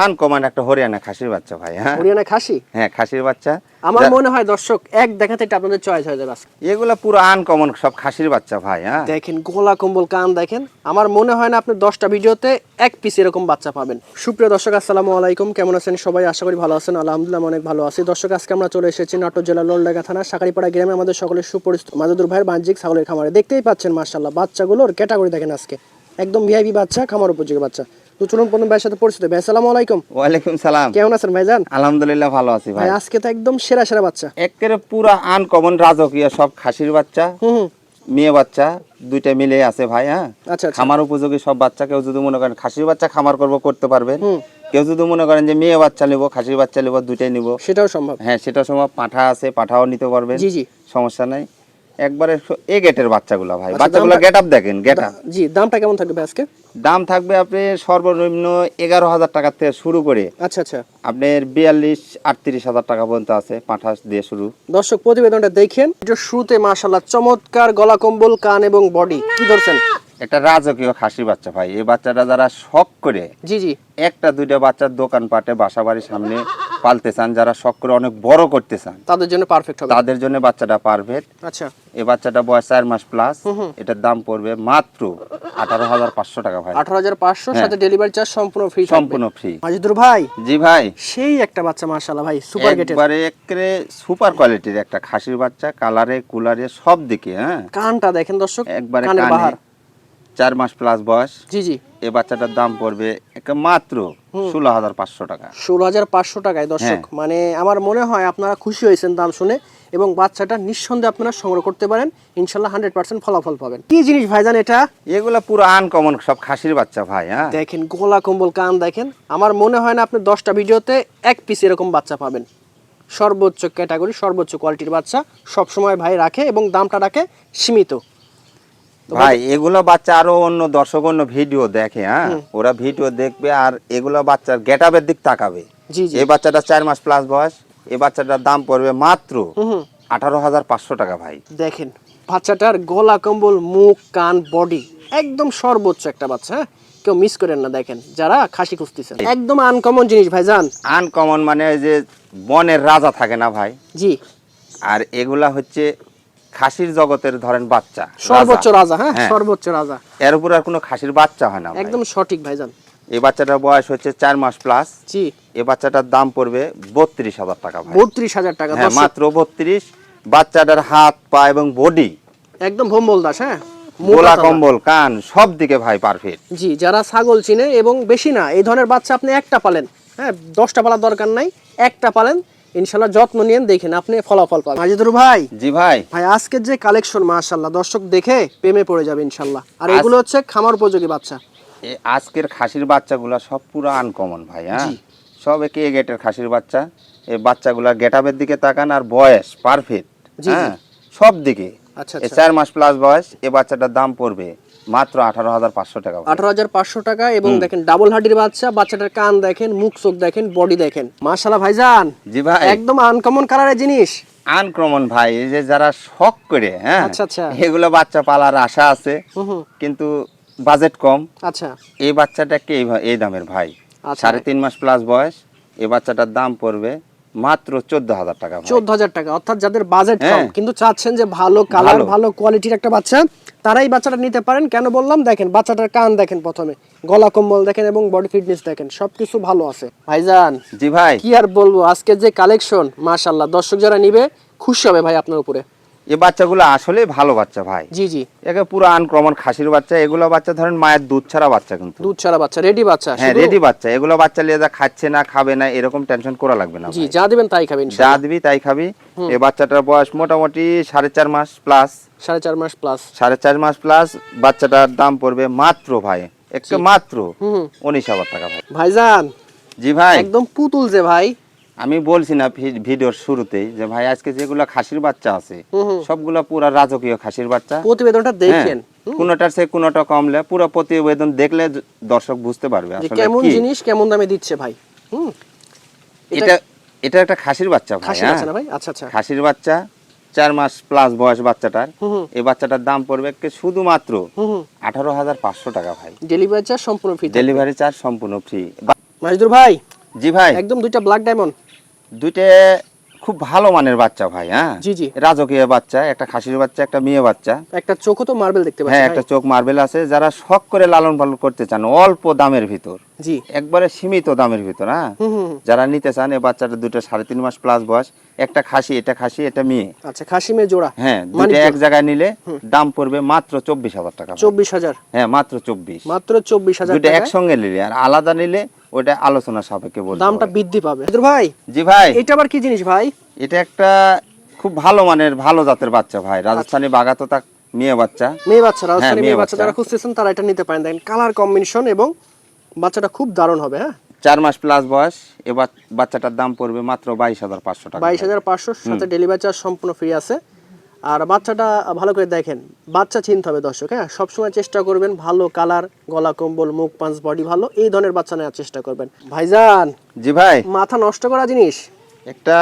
Uncommon একটা হরিয়ানা খাসির বাচ্চা ভাই। হ্যাঁ, হরিয়ানা খাসি। হ্যাঁ, খাসির বাচ্চা। আমার মনে হয় দর্শক এক দেখাতে এটা আপনাদের চয়েস হয়ে যাবে। এগুলা পুরো আনকমন সব খাসির বাচ্চা ভাই। হ্যাঁ, দেখেন গলা কম্বল কান দেখেন। আমার মনে হয় না আপনি 10টা ভিডিওতে এক পিস এরকম বাচ্চা পাবেন। সুপ্রিয় দর্শক আসসালামু আলাইকুম, কেমন আছেন সবাই? আশা করি ভালো আছেন। আলহামদুলিল্লাহ অনেক ভালো আছি। দর্শক আজকে আমরা চলে এসেছি নাটোর জেলার লোহারডাঙ্গা থানা সাকারিপাড়া গ্রামে আমাদের সকলের সুপরিচিত মাজেদুর ভাইয়ের বাণিজ্যিক ছাগলের খামারে। দেখতেই পাচ্ছেন মাশাআল্লাহ বাচ্চাগুলোর ক্যাটাগরি দেখেন, আজকে একদম ভিআইপি বাচ্চা, খামার উপযোগী বাচ্চা। তো চলুন প্রথম ভাইয়ের সাথে পরিচিত। ভাই আসসালামু আলাইকুম। ওয়ালাইকুম সালাম। কেমন আছেন ভাইজান? আলহামদুলিল্লাহ ভালো আছি ভাই। ভাই আজকে তো একদম সেরা সেরা বাচ্চা, একেবারে পুরো আনকমন রাজকীয় সব খাসির বাচ্চা, মেয়ে বাচ্চা দুইটা মিলে আছে ভাই। হ্যাঁ, আচ্ছা খামার উপযোগী সব বাচ্চা। কেউ যদি মনে করেন খাসির বাচ্চা খামার করব করতে পারবেন, কেউ যদি মনে করেন যে মেয়ে বাচ্চা নেবো খাসির বাচ্চা নেবো দুইটাই নিব, সেটাও সম্ভব। হ্যাঁ সেটা সম্ভব। পাঠা আছে, পাঠাও নিতে পারবেন, জি জি, সমস্যা নাই। একবারে এ গেটের বাচ্চাগুলো ভাই। বাচ্চাগুলো গেটআপ দেখেন, গেটআপ। জি, দামটা কেমন থাকবে ভাই আজকে? দাম থাকবে আপনি সর্বনিম্ন 11,000 টাকা থেকে শুরু করে আচ্ছা আচ্ছা আপনার 42-38,000 টাকা পর্যন্ত আছে, পাঠা দিয়ে শুরু। দর্শক প্রতিবেদনটা দেখেন। এটা শুরুতে মাশাআল্লাহ চমৎকার গলা কম্বল, কান এবং বডি। কি ধরছেন? এটা রাজকীয় খাসি বাচ্চা ভাই। এই বাচ্চাটা যারা শখ করে জি জি একটা দুইটা বাচ্চার দোকান পাটে বাসা বাড়ির সামনে পালতে চান, যারা শখ করে অনেক বড় করতে চান, তাদের জন্য পারফেক্ট হবে। তাদের জন্য বাচ্চাটা পারফেক্ট। আচ্ছা, এই বাচ্চাটা বয়স 4 মাস প্লাস। এটার দাম পড়বে মাত্র 18,500 টাকা ভাই। 18,500 সাথে ডেলিভারি চার্জ সম্পূর্ণ ফ্রি। সম্পূর্ণ ফ্রি। মাজেদুর ভাই, জি ভাই, সেই একটা বাচ্চা মাশাআল্লাহ ভাই, সুপার গেটের, একবারে একরে সুপার কোয়ালিটির একটা খাসির বাচ্চা, কালারে কুলারে সব দিকে। হ্যাঁ, কানটা দেখেন দর্শক, একবারে কানের কানে বাহার। 4 মাস প্লাস বয়স। জি জি, এই বাচ্চাটার দাম পড়বে মাত্র 16,500 টাকা। 16,500 টাকায় দর্শক। মানে আমার মনে হয় আপনারা খুশি হয়েছেন দাম শুনে, এবং বাচ্চাটা নিঃসন্দেহে আপনারা সংগ্রহ করতে পারেন, ইনশাআল্লাহ 100% ফলাফল পাবেন। কি জিনিস ভাইজান এটা? এগুলা পুরো আনকমন সব খাসির বাচ্চা ভাই। হ্যাঁ, দেখেন গলা কম্বল কান দেখেন। আমার মনে হয় না আপনি 10টা ভিডিওতে এক পিস এরকম বাচ্চা পাবেন। সর্বোচ্চ ক্যাটাগরি, সর্বোচ্চ কোয়ালিটির বাচ্চা সবসময় ভাই রাখে, এবং দামটা রাখে সীমিত। ভাই এগুলো বাচ্চা আরো অন্য দর্শক অন্য ভিডিও দেখে। হ্যাঁ, ওরা ভিডিও দেখবে আর এগুলো বাচ্চার গেটআপের দিক তাকাবে। জি জি, এই বাচ্চাটা 4 মাস প্লাস বয়স। এই বাচ্চাটার দাম পড়বে মাত্র 18,500 টাকা ভাই। দেখেন বাচ্চাটার গলা কম্বল, মুখ, কান, বডি একদম সর্বোচ্চ একটা বাচ্চা। হ্যাঁ, কেউ মিস করেন না। দেখেন যারা খাসি খুঁজতেছেন, একদম আনকমন জিনিস ভাইজান। আনকমন মানে ওই যে বনের রাজা থাকে না ভাই, জি, আর এগুলা হচ্ছে খাসির জগতের ধরেন বাচ্চা, সর্বোচ্চ রাজা। হ্যাঁ, সর্বোচ্চ রাজা। এর উপর আর কোনো খাসির বাচ্চা হয় না ভাই। একদম সঠিক ভাইজান। এই বাচ্চাটার বয়স হচ্ছে 4 মাস প্লাস। জি, এই বাচ্চাটার দাম পড়বে 32,000 টাকা ভাই। 32,000 টাকা। হ্যাঁ, মাত্র 32। বাচ্চাটার হাত পা এবং বডি একদম ভোম্বল দাস। হ্যাঁ, গোলা কম্বল কান সব দিকে ভাই পারফেক্ট। জি, যারা ছাগল চিনে, এবং বেশি না এই ধরনের বাচ্চা আপনি একটা পালেন, হ্যাঁ 10টা পালার দরকার নাই, একটা পালেন, ইনশাআল্লাহ যত্ন নিয়েন, দেখেন আপনি ফলাফল পাবেন। মাজেদুর ভাই, জি ভাই, ভাই আজকের যে কালেকশন মাশাআল্লাহ, দর্শক দেখে প্রেমে পড়ে যাবে ইনশাআল্লাহ। আর এগুলো হচ্ছে খামার উপযোগী বাচ্চা। এই আজকের খাসির বাচ্চাগুলা সব পুরো আনকমন ভাই। হ্যাঁ, সব একে গেটের খাসির বাচ্চা। এই বাচ্চাগুলার গেটআপের দিকে তাকান আর বয়স পারফেক্ট। হ্যাঁ, সব দিকে। আচ্ছা এই আচ্ছা, 4 মাস প্লাস বয়স। এই বাচ্চাটার দাম পড়বে মাত্র 18,500 টাকা। 18,500 টাকা। এবং দেখেন ডাবল হার্ডির বাচ্চা, বাচ্চাটার কান দেখেন, মুখ চোখ দেখেন, বডি দেখেন। মাশাআল্লাহ ভাইজান, জি ভাই, একদম আনকমন কালারের জিনিস। আনকমন ভাই। এই যে যারা শখ করে, হ্যাঁ আচ্ছা আচ্ছা, এগুলো বাচ্চা পালার আশা আছে, কিন্তু বাজেট কম। আচ্ছা, এই বাচ্চাটা কে এই দামের ভাই। 3.5 মাস প্লাস বয়স। এই বাচ্চাটার দাম পড়বে মাত্র 14,000 টাকা। 14,000 টাকা। অর্থাৎ যাদের বাজেট কম কিন্তু চাচ্ছেন যে ভালো কালার, ভালো কোয়ালিটির একটা বাচ্চা, তারাই বাচ্চাটা নিতে পারেন। কেন বললাম, দেখেন বাচ্চাটার কান দেখেন, প্রথমে গলা কম্বল দেখেন, এবং বডি ফিটনেস দেখেন, সবকিছু ভালো আছে ভাইজান। জি ভাই, কি আর বলবো, আজকে যে কালেকশন মাশাআল্লাহ, দর্শক যারা নিবে খুশি হবে ভাই আপনার উপরে। এই বাচ্চাগুলো আসলে ভালো বাচ্চা ভাই। জি জি, একে পুরো আনকমন খাসির বাচ্চা। এগুলো বাচ্চা ধরেন মায়ের দুধ ছাড়া বাচ্চা, কিন্তু দুধ ছাড়া বাচ্চা, রেডি বাচ্চা। হ্যাঁ, রেডি বাচ্চা। এগুলো বাচ্চা লিয়ে যা খাচ্ছে না খাবে না এরকম টেনশন করা লাগবে না। জি, যা দিবেন তাই খাবেন, যা দিবি তাই খাবি। এই বাচ্চাটার বয়স মোটামুটি 4.5 মাস প্লাস। 4.5 মাস প্লাস। 4.5 মাস প্লাস। বাচ্চাটার দাম পড়বে মাত্র ভাই মাত্র 19,000 টাকা ভাই। ভাইজান, জি ভাই, একদম পুতুল যে ভাই। আমি বলছি না ভিডিওর শুরুতেই যে ভাই আজকে যেগুলো খাসির বাচ্চা আছে সবগুলা পুরা রাজকীয় খাসির বাচ্চা। প্রতিবেদনটা দেখেন, কোনটার চেয়ে কোনটা কমলে পুরো প্রতিবেদন দেখলে দর্শক বুঝতে পারবে আসলে কেমন জিনিস কেমন দামে দিচ্ছে ভাই। এটা একটা খাসির বাচ্চা ভাই। খাসির বাচ্চা না ভাই? আচ্ছা আচ্ছা, খাসির বাচ্চা, 4 মাস প্লাস বয়স বাচ্চাটার। এই বাচ্চাটার দাম পড়বে শুধুমাত্র 18,500 টাকা ভাই। ডেলিভারি চার্জ সম্পূর্ণ ফ্রি। ডেলিভারি চার্জ সম্পূর্ণ ফ্রি। মাজেদুর ভাই, জি ভাই, একদম দুইটা ব্ল্যাক ডায়মন্ড। দুইটা খুব ভালো মানের বাচ্চা ভাই। হ্যাঁ, জি জি, রাজকীয় বাচ্চা, একটা খাসির বাচ্চা, একটা মেয়ে বাচ্চা। একটা চোখও তো মার্বেল দেখতে পাচ্ছি হ্যাঁ, ভাই। একটা চোখ মার্বেল আছে। যারা শখ করে লালন পালন করতে চান অল্প দামের ভিতর, জি, একবারে সীমিত দামের ভিতর, হ্যাঁ, হুম হুম হুম। যারা নিতে চান এই বাচ্চাটা, দুটো 3.5 মাস প্লাস বয়স, একটা খাসি, এটা মেয়ে। আচ্ছা, খাসি মেয়ে জোড়া। হ্যাঁ, মানিক দুটো এক জোড়া। জায়গায় নিলে দাম পড়বে মাত্র 24,000 টাকা ভাই। 24,000, হ্যাঁ, মাত্র 24। মাত্র 24,000 দুটো টাকা। একসঙ্গে নিলে, আর আলাদা নিলে ওটা আলোচনা সাপেক্ষে বলতে দামটা হবে। বৃদ্ধি পাবে ভাই। জি ভাই, এটা আবার কি জিনিস ভাই? এটা একটা খুব ভালো মানের, ভালো জাতের বাচ্চা ভাই, রাজস্থানি বাগাতোতা মেয়ে বাচ্চা। মেয়ে বাচ্চা, রাজস্থানি মেয়ে মেয়ে বাচ্চা বাচ্চা। যারা খুঁজতেছেন তারা এটা নিতে পারেন। দেখেন কালার কম্বিনেশন এবং বাচ্চাটা খুব দারুণ হবে। হ্যাঁ, 4 মাস প্লাস বয়স। এবার বাচ্চাটার দাম পড়বে মাত্র 22,500 টাকা। 22,500, সাথে ডেলিভারি চার্জ সম্পূর্ণ ফ্রি আছে। আর বাচ্চাটা ভালো করে দেখেন, বাচ্চা চিনতে হবে দর্শক। হ্যাঁ, সবসময় চেষ্টা করবেন ভালো কালার, গলা কম্বল, মুখ পাঁচ, বডি ভালো, এই ধরনের বাচ্চা নেওয়ার চেষ্টা করবেন। ভাইজান, জি ভাই, মাথা নষ্ট করা জিনিস, একটা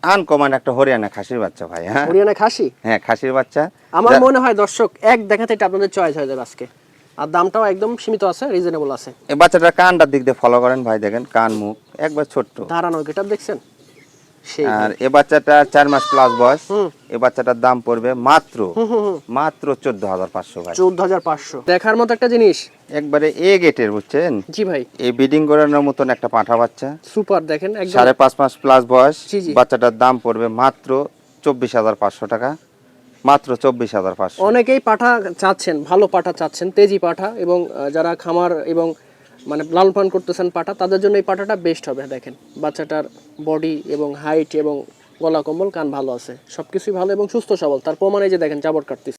আনকমন একটা হরিয়ানা খাসির বাচ্চা ভাই। হ্যাঁ, হরিয়ানা খাসি। হ্যাঁ, খাসির বাচ্চা। আমার মনে হয় দর্শক এক দেখাতে এটা আপনাদের চয়েস হয়ে যাবে আজকে। আর দামটাও একদম সীমিত আছে, রিজনেবল আছে। এই বাচ্চাটার কানটার দিক দিয়ে ফলো করেন ভাই, দেখেন কান মুখ একবার ছোট্ট। দাঁড়ানো গেটআপ দেখছেন সেই। আর এ বাচ্চাটা 4 মাস প্লাস বয়স। হুম। এ বাচ্চাটার দাম পড়বে মাত্র হুম। মাত্র 14,500 ভাই। 14,500 দেখার মতো একটা জিনিস। একবারে এ গেটের, বুঝছেন? জি ভাই, এই ব্রিডিং করানোর মতন একটা পাঁঠা বাচ্চা। সুপার। দেখেন একদম 5.5 মাস প্লাস বয়স। জি, জি। বাচ্চাটার দাম পড়বে মাত্র 24,500 টাকা। মাত্র 24,500। অনেকেই পাঠা চাচ্ছেন, ভালো পাঠা চাচ্ছেন, তেজি পাঠা, এবং যারা খামার এবং মানে লালন পালন করতেছেন পাঠা, তাদের জন্য এই পাঠাটা বেস্ট হবে। দেখেন বাচ্চাটার বডি এবং হাইট এবং গলা কম্বল, কান ভালো আছে, সবকিছুই ভালো এবং সুস্থ সবল। তার প্রমাণে যে দেখেন জাবর কাটতেছে।